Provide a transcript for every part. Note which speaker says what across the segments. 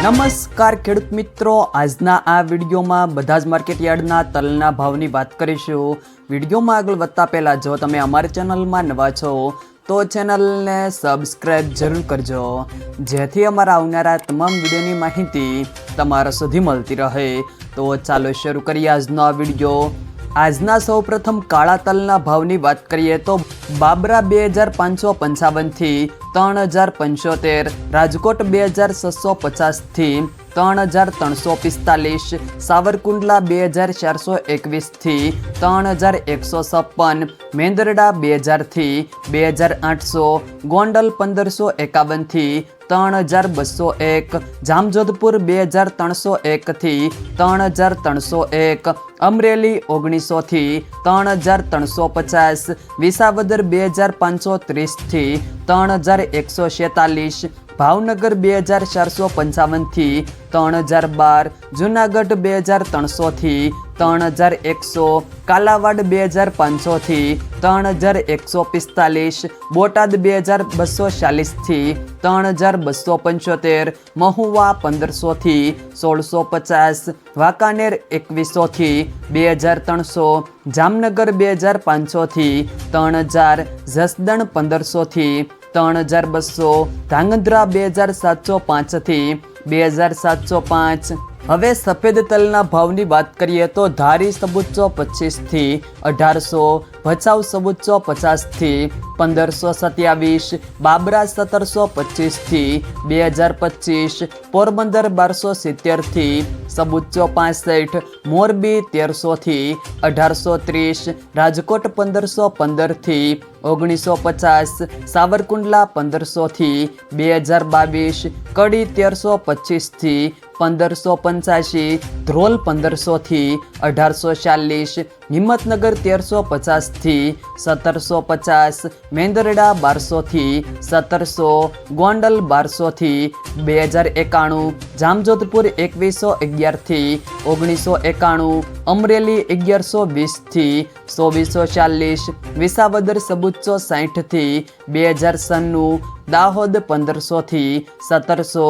Speaker 1: નમસ્કાર ખેડૂત મિત્રો, આજના આ વિડીયોમાં બધા જ માર્કેટ યાર્ડના તલના ભાવની વાત કરીશું। વિડીયોમાં આગળ વધતા પહેલાં જો તમે અમારી ચેનલમાં નવા છો તો ચેનલને સબસ્ક્રાઈબ જરૂર કરજો, જેથી અમારા આવનારા તમામ વિડીયોની માહિતી તમારા સુધી મળતી રહે। તો ચાલો શરૂ કરીએ આજનો આ વિડીયો। આજના સૌપ્રથમ કાળા તલના ભાવની વાત કરીએ તો બાબરા 2555 થી 3075, રાજકોટ 2650 થી 3345, સાવરકુંડલા 2421 થી 3156, મેંદરડા 2000 થી 2800, ગોંડલ 1551 થી 3201, જામજોધપુર 2301 થી 3301, અમરેલી 1900 થી 3350, વિસાવદર 2530 થી 3146, ભાવનગર 2455 થી 3012, જુનાગઢ 2300 થી 3100, કાલાવાડ 2500 થી 3145, બોટાદ 2240 થી 3275, મહુવા 1500 થી 1650, વાંકાનેર 2100 થી 2300, જામનગર 2500 થી 3000, જસદણ 1500 થી 3200, ધાંગધ્રા 2705 થી 2705। હવે સફેદ તલના ભાવની વાત કરીએ તો ધારી સબુચ્ચો 25 થી 1800, ભચાઉ સબુચ્ચો 50 થી 1527, બાબરા 1725 થી 2025, પોરબંદર 1270 થી સબુચ્ચો 65, મોરબી 1300 થી 1830, રાજકોટ 1515 થી 1950, સાવરકુંડલા 1500 થી 2022, કડી 1325 થી 1585, ધ્રોલ 1500 થી 1840, હિંમતનગર 1350 થી 1750, મેંદરડા 1200 થી 1700, ગોંડલ 1200 થી 2091, જામજોધપુર 2111 થી 1991, અમરેલી 1120 થી 2440, વિસાવદર સબુચ્ચો 60 થી 2096, દાહોદ 1500 થી 1700,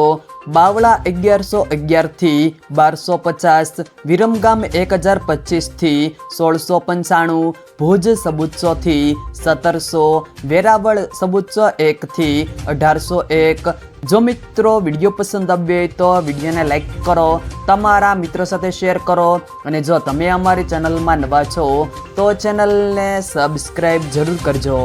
Speaker 1: બાવળા 1111 થી 1250, વિરમગામ 1025 થી 1695, ભુજ સબુચ્ચો થી 1700, વેરાવળ સબુચ્ચો 1 થી 1801। જો મિત્રો વિડીયો પસંદ આવે તો વિડીયોને લાઈક કરો, તમારા મિત્રો સાથે શેર કરો, અને જો તમે અમારી ચેનલમાં નવા છો તો ચેનલને સબસ્ક્રાઈબ જરૂર કરજો।